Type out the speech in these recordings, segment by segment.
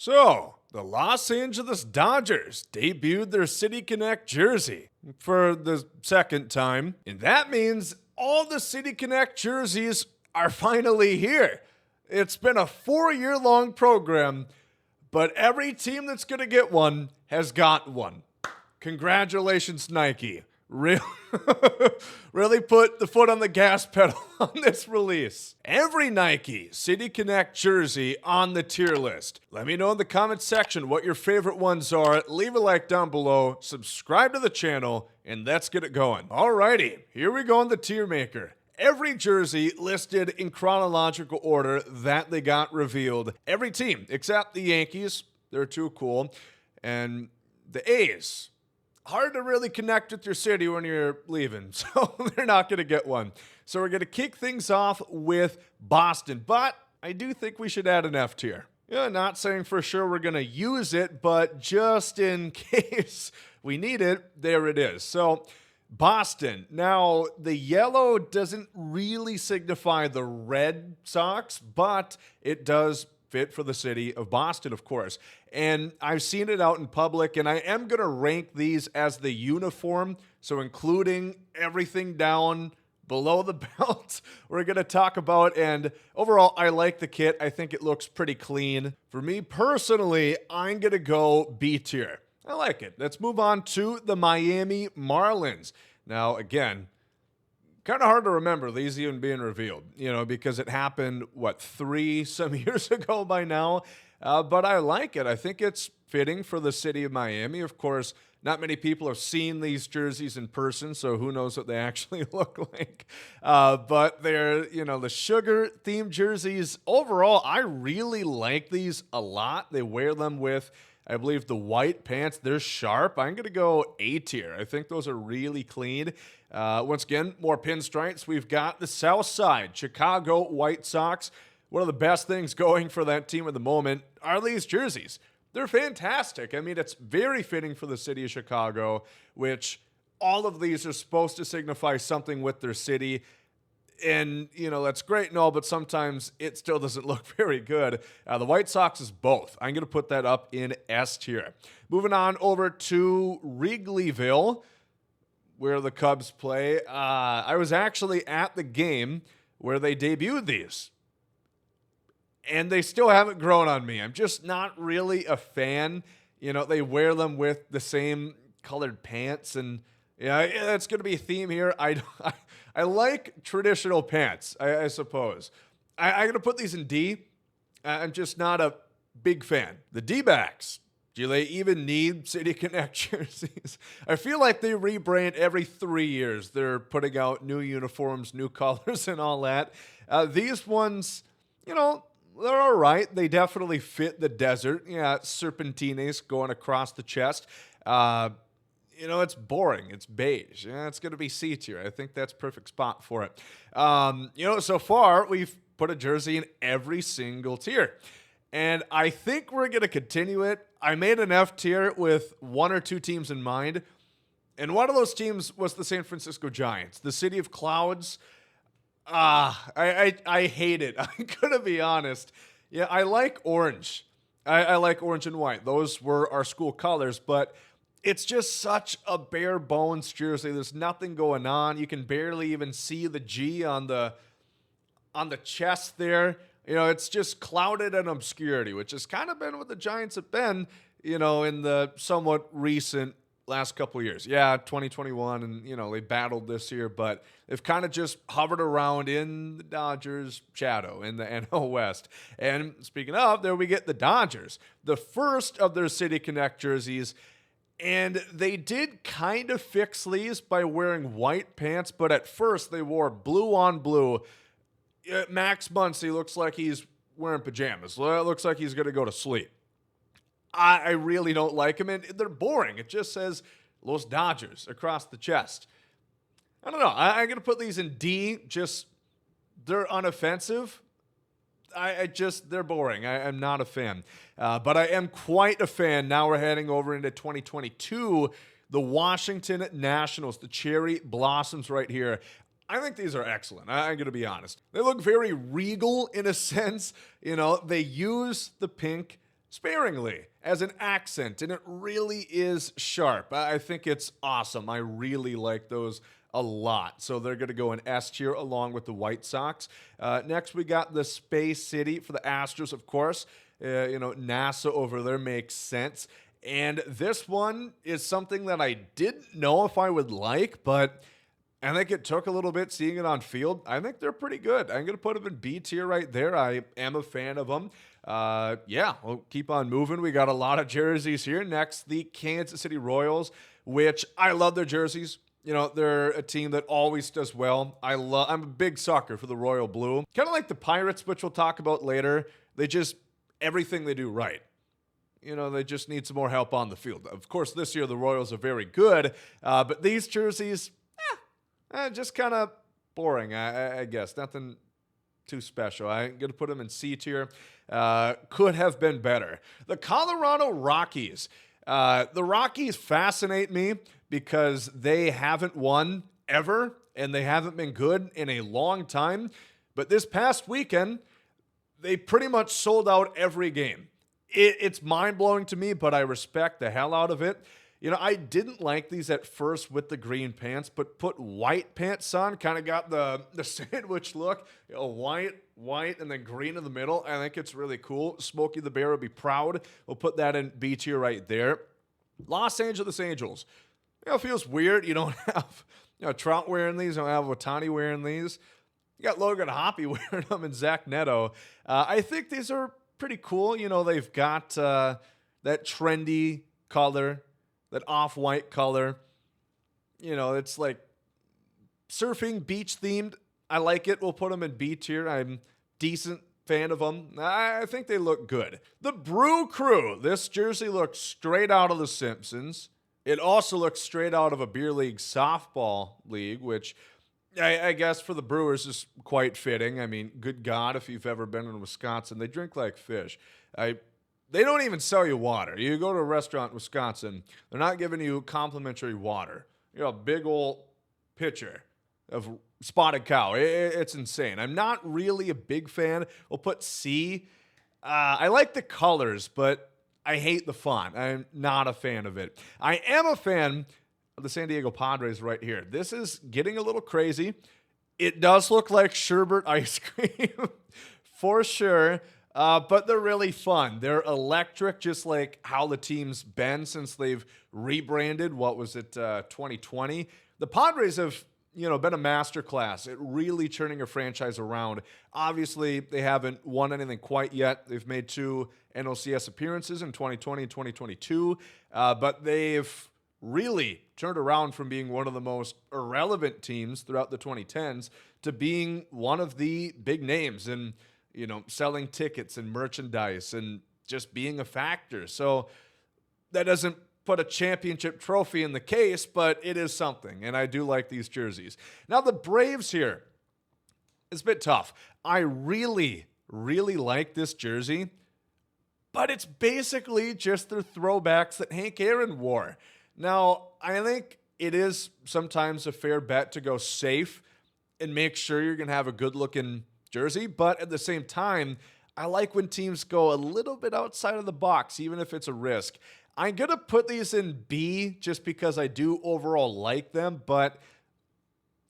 So, the Los Angeles Dodgers debuted their City Connect jersey for the second time, and that means all the City Connect jerseys are finally here. It's been a 4-year-long program, but every team that's going to get one has got one. Congratulations, Nike. Really, really put the foot on the gas pedal on this release. Every Nike City Connect jersey on the tier list. Let me know in the comments section what your favorite ones are. Leave a like down below, subscribe to the channel, and let's get it going. Alrighty, here we go on the tier maker. Every jersey listed in chronological order that they got revealed. Every team except the Yankees. They're too cool. And the A's. Hard to really connect with your city when you're leaving, so they're not going to get one. So we're going to kick things off with Boston, but I do think we should add an F tier. Yeah, not saying for sure we're going to use it, but just in case we need it, there it is. So Boston. Now, the yellow doesn't really signify the Red Sox, but it does fit for the city of Boston, of course. And I've seen it out in public, and I am going to rank these as the uniform, so including everything down below the belt we're going to talk about. And overall, I like the kit. I think it looks pretty clean. For me personally, I'm going to go B tier. I like it. Let's move on to the Miami Marlins. Now, again, kind of hard to remember these even being revealed, because it happened, 3 some years ago by now. But I like it. I think it's fitting for the city of Miami. Of course, not many people have seen these jerseys in person, so who knows what they actually look like. But they're, the sugar-themed jerseys. Overall, I really like these a lot. They wear them with, I believe, the white pants. They're sharp. I'm going to go A tier. I think those are really clean. Once again, more pinstripes. We've got the South Side, Chicago White Sox. One of the best things going for that team at the moment are these jerseys. They're fantastic. I mean, it's very fitting for the city of Chicago, which all of these are supposed to signify something with their city. And, that's great and all, but sometimes it still doesn't look very good. The White Sox is both. I'm going to put that up in S tier. Moving on over to Wrigleyville, where the Cubs play. I was actually at the game where they debuted these, and they still haven't grown on me. I'm just not really a fan. They wear them with the same colored pants, and that's going to be a theme here. I like traditional pants, I suppose. I'm going to put these in D. I'm just not a big fan. The D-backs. Do they even need City Connect jerseys? I feel like they rebrand every 3 years. They're putting out new uniforms, new colors, and all that. These ones, they're all right. They definitely fit the desert. Yeah, serpentines going across the chest. It's boring. It's beige. Yeah, it's going to be C tier. I think that's perfect spot for it. So far, we've put a jersey in every single tier. And I think we're going to continue it. I made an F tier with 1 or 2 teams in mind. And one of those teams was the San Francisco Giants, the City of Clouds. I hate it. I'm going to be honest. Yeah, I like orange. I like orange and white. Those were our school colors, but it's just such a bare bones jersey. There's nothing going on. You can barely even see the G on the chest there. It's just clouded in obscurity, which has kind of been what the Giants have been, in the somewhat recent last couple of years. Yeah, 2021, and, they battled this year, but they've kind of just hovered around in the Dodgers' shadow in the NL West. And speaking of, there we get the Dodgers, the first of their City Connect jerseys. And they did kind of fix these by wearing white pants, but at first they wore blue on blue. Max Muncy looks like he's wearing pajamas. It looks like he's going to go to sleep. I really don't like him, and they're boring. It just says Los Dodgers across the chest. I don't know. I'm going to put these in D. Just, they're unoffensive. They're boring. I'm not a fan. But I am quite a fan. Now we're heading over into 2022. The Washington Nationals, the cherry blossoms right here. I think these are excellent. I'm going to be honest. They look very regal in a sense. They use the pink sparingly as an accent, and it really is sharp. I think it's awesome. I really like those a lot. So they're going to go in S tier along with the White Sox. Next, we got the Space City for the Astros, of course. NASA over there makes sense. And this one is something that I didn't know if I would like, but I think it took a little bit seeing it on field. I think they're pretty good. I'm going to put them in B tier right there. I am a fan of them. Yeah, we'll keep on moving. We got a lot of jerseys here. Next, the Kansas City Royals, which I love their jerseys. They're a team that always does well. I'm a big sucker for the royal blue. Kind of like the Pirates, which we'll talk about later. Everything they do right. They just need some more help on the field. Of course, this year the Royals are very good, but these jerseys, just kind of boring, I guess. Nothing too special. I'm going to put them in C tier. Could have been better. The Colorado Rockies. The Rockies fascinate me because they haven't won ever, and they haven't been good in a long time. But this past weekend, they pretty much sold out every game. It's mind-blowing to me, but I respect the hell out of it. I didn't like these at first with the green pants, but put white pants on, kind of got the sandwich look. White, and then green in the middle. I think it's really cool. Smokey the Bear will be proud. We'll put that in B tier right there. Los Angeles Angels. It feels weird. You don't have Trout wearing these. You don't have Ohtani wearing these. You got Logan Hoppe wearing them and Zach Neto. I think these are pretty cool. They've got that trendy color, that off-white color. It's like surfing, beach themed. I like it. We'll put them in B tier. I'm decent fan of them. I think they look good. The Brew Crew. This jersey looks straight out of The Simpsons. It also looks straight out of a beer league softball league, which I guess for the Brewers is quite fitting. I mean, good God, if you've ever been in Wisconsin, they drink like fish. They don't even sell you water. You go to a restaurant in Wisconsin, they're not giving you complimentary water. A big old pitcher of Spotted Cow. It's insane. I'm not really a big fan. We'll put C. I like the colors, but I hate the font. I'm not a fan of it. I am a fan of the San Diego Padres right here. This is getting a little crazy. It does look like sherbet ice cream for sure, but they're really fun. They're electric, just like how the team's been since they've rebranded. What was it, 2020? The Padres have been a masterclass at really turning a franchise around. Obviously, they haven't won anything quite yet. They've made 2 NLCS appearances in 2020 and 2022, but they've really turned around from being one of the most irrelevant teams throughout the 2010s to being one of the big names and, selling tickets and merchandise and just being a factor. So that doesn't put a championship trophy in the case, but it is something, and I do like these jerseys. Now, the Braves here, it's a bit tough. I really, really like this jersey, but it's basically just their throwbacks that Hank Aaron wore. Now, I think it is sometimes a fair bet to go safe and make sure you're going to have a good-looking jersey, but at the same time, I like when teams go a little bit outside of the box, even if it's a risk. I'm going to put these in B just because I do overall like them, but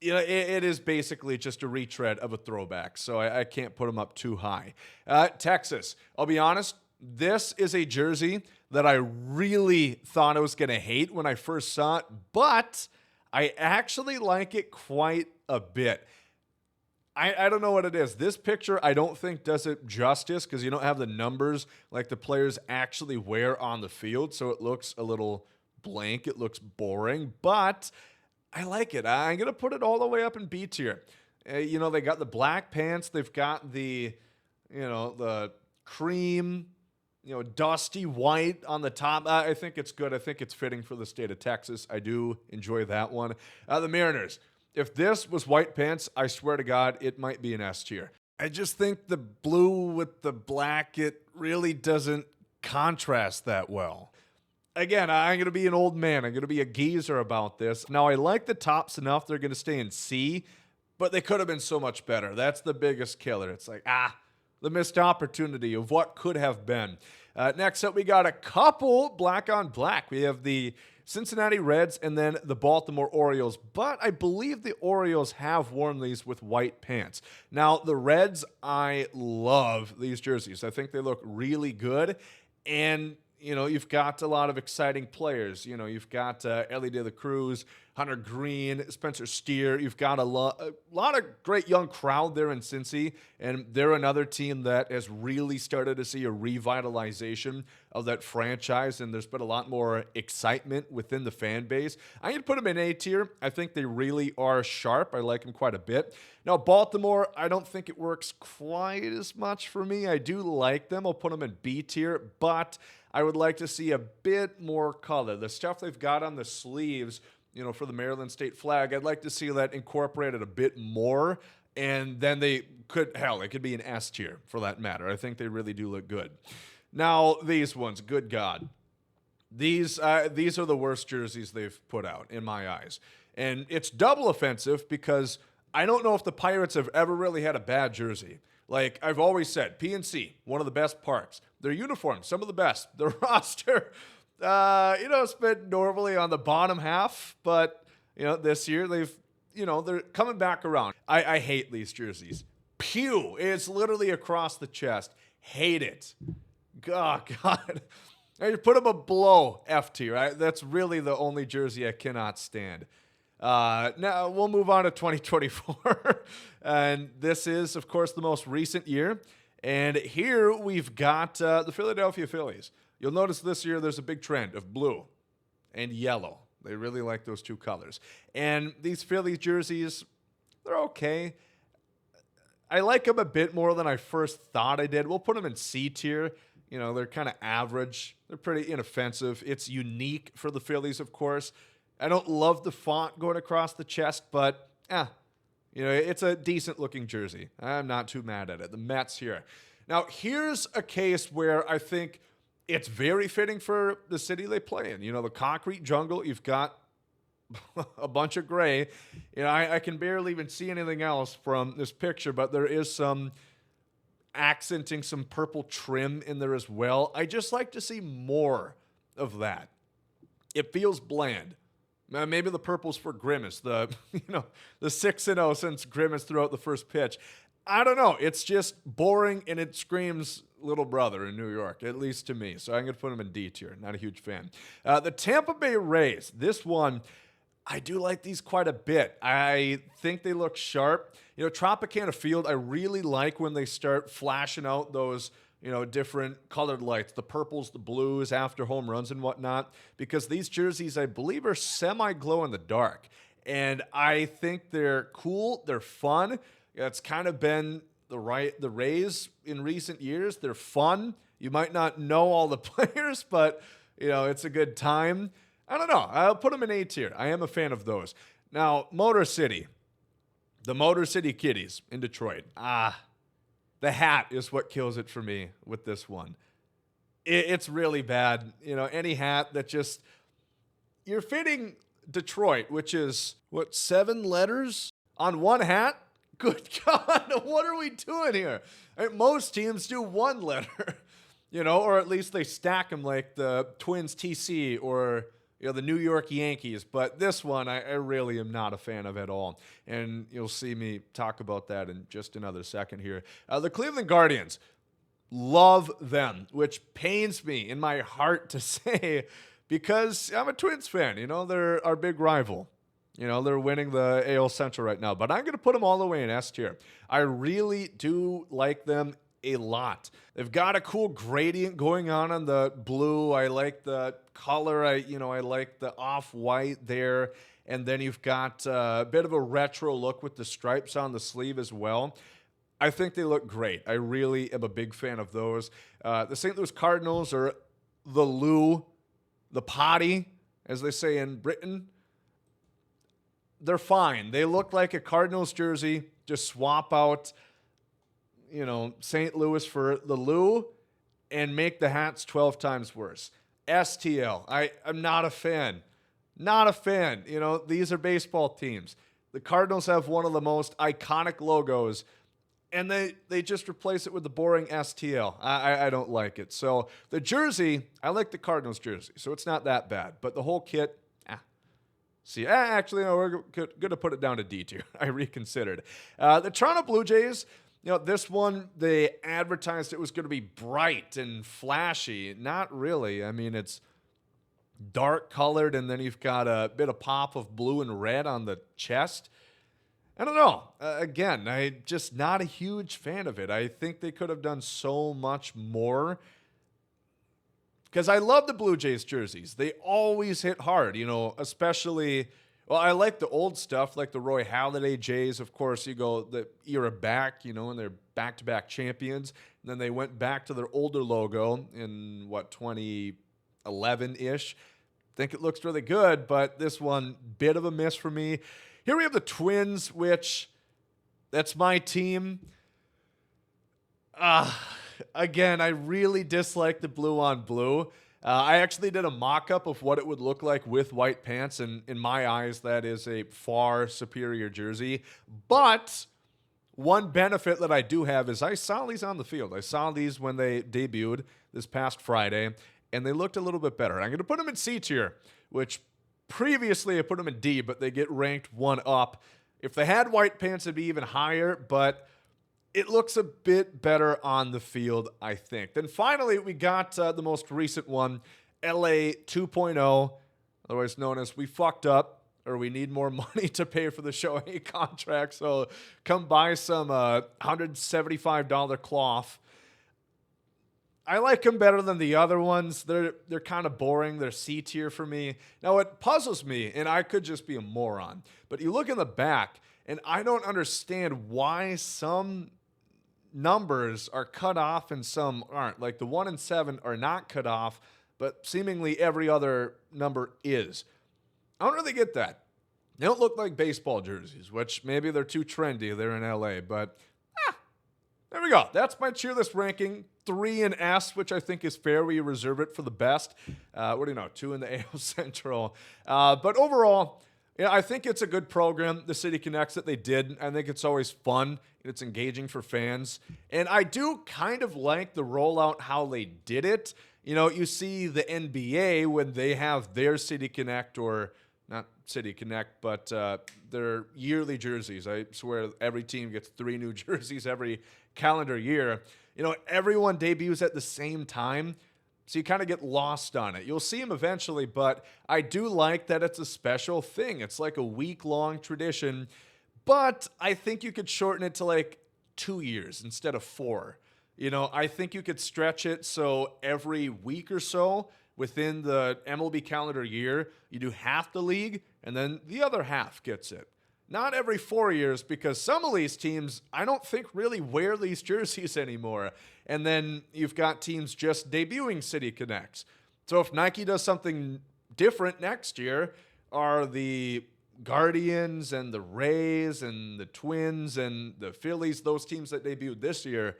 it is basically just a retread of a throwback, so I can't put them up too high. Texas, I'll be honest, this is a jersey that I really thought I was going to hate when I first saw it, but I actually like it quite a bit. I don't know what it is. This picture, I don't think does it justice because you don't have the numbers like the players actually wear on the field, so it looks a little blank. It looks boring, but I like it. I'm going to put it all the way up in B tier. They got the black pants. They've got the cream, dusty white on the top. I think it's good. I think it's fitting for the state of Texas. I do enjoy that one. The Mariners. If this was white pants, I swear to God, it might be an S tier. I just think the blue with the black, it really doesn't contrast that well. Again, I'm going to be an old man. I'm going to be a geezer about this. Now, I like the tops enough. They're going to stay in C, but they could have been so much better. That's the biggest killer. It's like, the missed opportunity of what could have been. Next up, we got a couple black on black. We have the Cincinnati Reds and then the Baltimore Orioles, but I believe the Orioles have worn these with white pants. Now, the Reds, I love these jerseys. I think they look really good, and you've got a lot of exciting players. You've got Ellie De La Cruz, Hunter Green, Spencer Steer. You've got a lot of great young crowd there in Cincy, and they're another team that has really started to see a revitalization of that franchise, and there's been a lot more excitement within the fan base. I'm going to put them in A tier. I think they really are sharp. I like them quite a bit. Now, Baltimore, I don't think it works quite as much for me. I do like them. I'll put them in B tier, but I would like to see a bit more color. The stuff they've got on the sleeves, for the Maryland state flag, I'd like to see that incorporated a bit more. And then it could be an S tier for that matter. I think they really do look good. Now, these ones, good God. These are the worst jerseys they've put out, in my eyes. And it's double offensive because I don't know if the Pirates have ever really had a bad jersey. Like I've always said, PNC, one of the best parks. Their uniforms, some of the best. Their roster, it's been normally on the bottom half, but this year they're coming back around. I hate these jerseys. Pew! It's literally across the chest. Hate it. Oh, God. I put them a below F tier. Right? That's really the only jersey I cannot stand. Now we'll move on to 2024. And this is, of course, the most recent year. And here we've got the Philadelphia Phillies. You'll notice this year there's a big trend of blue and yellow. They really like those two colors. And these Phillies jerseys, they're okay. I like them a bit more than I first thought I did. We'll put them in C tier. They're kind of average. They're pretty inoffensive. It's unique for the Phillies, of course. I don't love the font going across the chest, but it's a decent-looking jersey. I'm not too mad at it. The Mets here. Now, here's a case where I think it's very fitting for the city they play in. The concrete jungle, you've got a bunch of gray. I can barely even see anything else from this picture, but there is some accenting some purple trim in there as well. I just like to see more of that. It feels bland. Maybe the purple's for Grimace, the 6-0 since Grimace threw out the first pitch. I don't know. It's just boring, and it screams little brother in New York, at least to me. So I'm going to put him in D tier. Not a huge fan. The Tampa Bay Rays. This one, I do like these quite a bit. I think they look sharp. Tropicana Field, I really like when they start flashing out those different colored lights, the purples, the blues after home runs and whatnot, because these jerseys, I believe, are semi-glow in the dark. And I think they're cool. They're fun. It's kind of been the Rays in recent years. They're fun. You might not know all the players, but, it's a good time. I don't know. I'll put them in A tier. I am a fan of those. Now, Motor City. The Motor City Kitties in Detroit. The hat is what kills it for me with this one. It's really bad. Any hat that just... You're fitting Detroit, which is, 7 letters on one hat? Good God, what are we doing here? Most teams do 1 letter, or at least they stack them like the Twins TC or... the New York Yankees, but this one I really am not a fan of at all. And you'll see me talk about that in just another second here. The Cleveland Guardians, love them, which pains me in my heart to say because I'm a Twins fan. They're our big rival. They're winning the AL Central right now, but I'm going to put them all the way in S tier. I really do like them a lot. They've got a cool gradient going on the blue. I like the color. I like the off-white there. And then you've got a bit of a retro look with the stripes on the sleeve as well. I think they look great. I really am a big fan of those. The St. Louis Cardinals are the potty, as they say in Britain. They're fine. They look like a Cardinals jersey. Just swap out St. Louis for the Lou and make the hats 12 times worse. STL. I'm not a fan. Not a fan. These are baseball teams. The Cardinals have one of the most iconic logos and they just replace it with the boring STL. I don't like it. So the jersey, I like the Cardinals jersey, so it's not that bad. But the whole kit, actually, no, we're going to put it down to D tier. I reconsidered. The Toronto Blue Jays, this one, they advertised it was going to be bright and flashy. Not really. I mean, it's dark colored, and then you've got a bit of pop of blue and red on the chest. I don't know. Again, I'm just not a huge fan of it. I think they could have done so much more. Because I love the Blue Jays jerseys. They always hit hard, especially, well, I like the old stuff, like the Roy Halladay Jays. Of course, you go the era back, and they're back-to-back champions. And then they went back to their older logo in, 2011-ish. Think it looks really good, but this one, bit of a miss for me. Here we have the Twins, which, that's my team. Again, I really dislike the blue on blue. I actually did a mock-up of what it would look like with white pants, and in my eyes, that is a far superior jersey. But one benefit that I do have is I saw these on the field. I saw these when they debuted this past Friday, and they looked a little bit better. I'm going to put them in C tier, which previously I put them in D, but they get ranked one up. If they had white pants, it'd be even higher, but it looks a bit better on the field, I think. Then finally, we got the most recent one, LA 2.0, otherwise known as We Fucked Up, or we need more money to pay for the Shohei contract, so come buy some $175 cloth. I like them better than the other ones. They're kind of boring. They're C tier for me. Now, it puzzles me, and I could just be a moron, but you look in the back, and I don't understand why some numbers are cut off and some aren't. Like the 1 and 7 are not cut off, but seemingly every other number is. I don't really get that. They don't look like baseball jerseys, which maybe they're too trendy. They're in LA, but there we go. That's my cheer list ranking. 3 in S, which I think is fair. We reserve it for the best. 2 in the AL Central. But overall, I think it's a good program, the City Connects, that they did. I think it's always fun. It's engaging for fans. And I do kind of like the rollout, how they did it. You see the NBA when they have their City Connect, or not City Connect, but their yearly jerseys. I swear every team gets 3 new jerseys every calendar year. Everyone debuts at the same time, so you kind of get lost on it. You'll see them eventually, but I do like that it's a special thing. It's like a week-long tradition, but I think you could shorten it to like 2 years instead of 4. I think you could stretch it so every week or so within the MLB calendar year, you do half the league, and then the other half gets it. Not every 4 years, because some of these teams, I don't think really wear these jerseys anymore. And then you've got teams just debuting City Connects. So if Nike does something different next year, are the Guardians and the Rays and the Twins and the Phillies, those teams that debuted this year,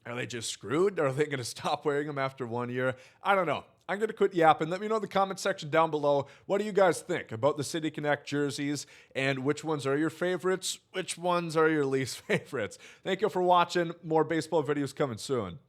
are they just screwed? Are they going to stop wearing them after 1 year? I don't know. I'm going to quit yapping. Let me know in the comment section down below. What do you guys think about the City Connect jerseys, and which ones are your favorites? Which ones are your least favorites? Thank you for watching. More baseball videos coming soon.